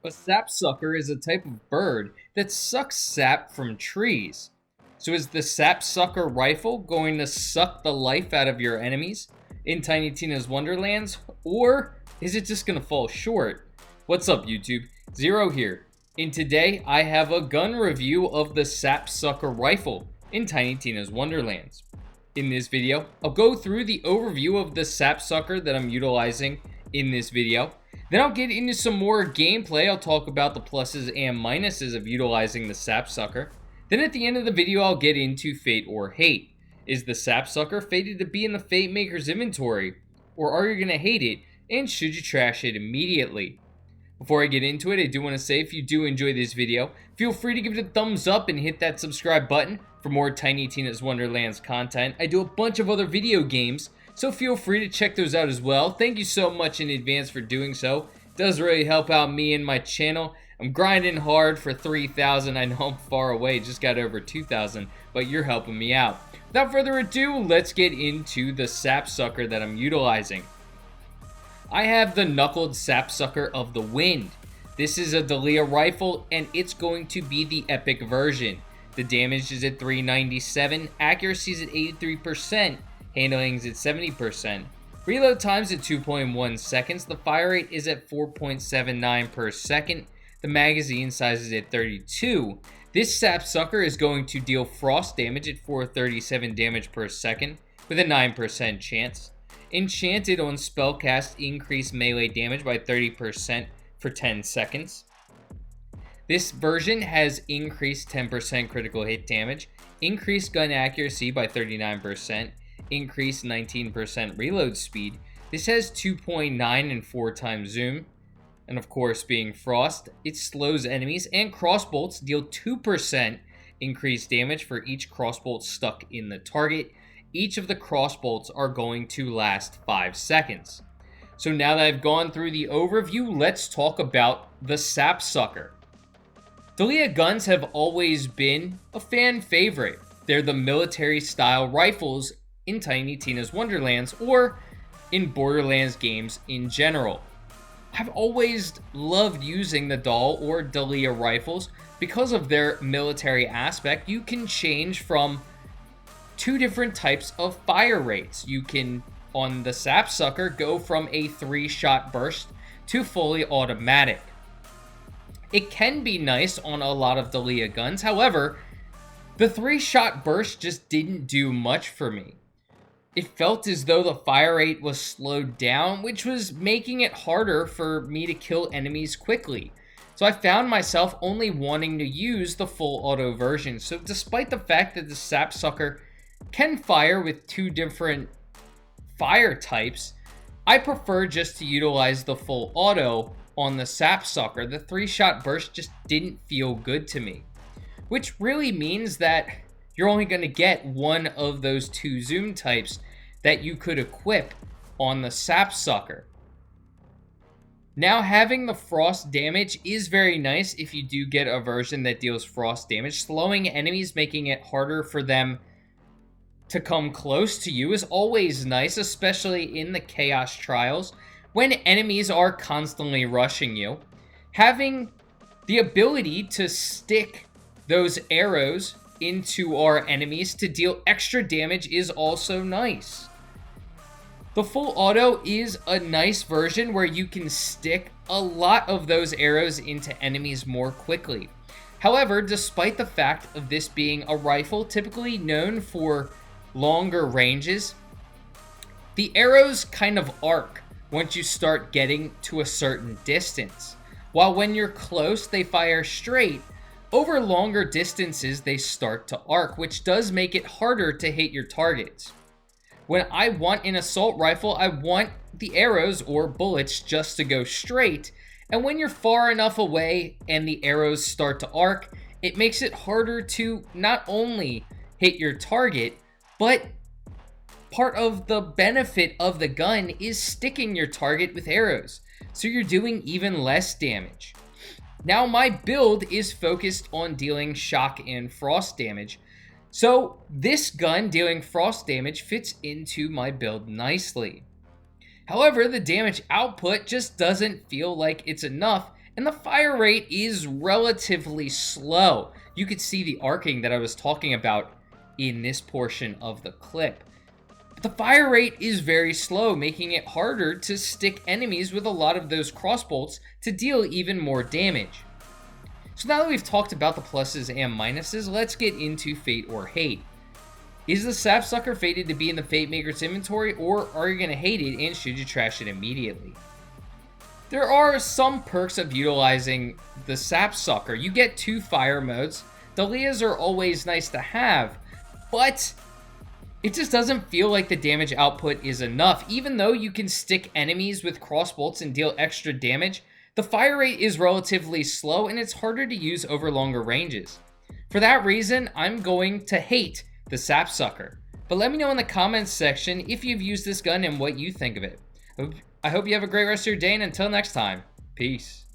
A sapsucker is a type of bird that sucks sap from trees. So is the Sapsucker Rifle going to suck the life out of your enemies in Tiny Tina's Wonderlands? Or is it just going to fall short? What's up, YouTube? Zero here. And today I have a gun review of the Sapsucker Rifle in Tiny Tina's Wonderlands. In this video, I'll go through the overview of the Sapsucker that I'm utilizing in this video. Then I'll get into some more gameplay. I'll talk about the pluses and minuses of utilizing the Sapsucker. Then at the end of the video, I'll get into Fate or Hate. Is the Sapsucker fated to be in the Fate Maker's inventory? Or are you going to hate it? And should you trash it immediately? Before I get into it, I do want to say if you do enjoy this video, feel free to give it a thumbs up and hit that subscribe button for more Tiny Tina's Wonderlands content. I do a bunch of other video games, so feel free to check those out as well. Thank you so much in advance for doing so. It does really help out me and my channel. I'm grinding hard for 3,000. I know I'm far away, just got over 2,000, but you're helping me out. Without further ado, let's get into the Sapsucker that I'm utilizing. I have the Knuckled Sapsucker of the Wind. This is a Dahlia Rifle, and it's going to be the epic version. The damage is at 397, accuracy is at 83%, handling is at 70%. Reload time is at 2.1 seconds. The fire rate is at 4.79 per second. The magazine size is at 32. This Sapsucker is going to deal frost damage at 437 damage per second with a 9% chance. Enchanted on spellcast, increase melee damage by 30% for 10 seconds. This version has increased 10% critical hit damage, increased gun accuracy by 39%, increased 19% reload speed. This has 2.9 and 4 times zoom. And of course, being frost, it slows enemies, and crossbolts deal 2% increased damage for each crossbolt stuck in the target. Each of the crossbolts are going to last 5 seconds. So now that I've gone through the overview, let's talk about the Sapsucker. Dahlia guns have always been a fan favorite. They're the military-style rifles in Tiny Tina's Wonderlands or in Borderlands games in general. I've always loved using the Dahl or Dahlia rifles because of their military aspect. You can change from two different types of fire rates. You can, on the Sapsucker, go from a 3-shot burst to fully automatic. It can be nice on a lot of Dahlia guns. However, the 3-shot burst just didn't do much for me. It felt as though the fire rate was slowed down, which was making it harder for me to kill enemies quickly. So I found myself only wanting to use the full auto version. So despite the fact that the Sapsucker can fire with two different fire types, I prefer just to utilize the full auto on the Sapsucker. The 3-shot burst just didn't feel good to me, which really means that you're only going to get one of those two zoom types that you could equip on the Sapsucker. Now, having the frost damage is very nice if you do get a version that deals frost damage. Slowing enemies, making it harder for them to come close to you is always nice, especially in the Chaos Trials when enemies are constantly rushing you. Having the ability to stick those arrows into our enemies to deal extra damage is also nice. The full auto is a nice version where you can stick a lot of those arrows into enemies more quickly. However, despite the fact of this being a rifle typically known for longer ranges, the arrows kind of arc once you start getting to a certain distance. While when you're close, they fire straight. Over longer distances, they start to arc, which does make it harder to hit your targets. When I want an assault rifle, I want the arrows or bullets just to go straight. And when you're far enough away and the arrows start to arc, it makes it harder to not only hit your target, but part of the benefit of the gun is sticking your target with arrows, so you're doing even less damage. Now, my build is focused on dealing shock and frost damage, so this gun dealing frost damage fits into my build nicely. However, the damage output just doesn't feel like it's enough, and the fire rate is relatively slow. You could see the arcing that I was talking about in this portion of the clip. But the fire rate is very slow, making it harder to stick enemies with a lot of those crossbolts to deal even more damage. So now that we've talked about the pluses and minuses, let's get into Fate or Hate. Is the Sapsucker fated to be in the Fate Maker's inventory, or are you going to hate it and should you trash it immediately? There are some perks of utilizing the Sapsucker. You get 2 fire modes. Dahlias are always nice to have, but it just doesn't feel like the damage output is enough. Even though you can stick enemies with crossbolts and deal extra damage, the fire rate is relatively slow and it's harder to use over longer ranges. For that reason, I'm going to hate the Sapsucker. But let me know in the comments section if you've used this gun and what you think of it. I hope you have a great rest of your day, and until next time, peace.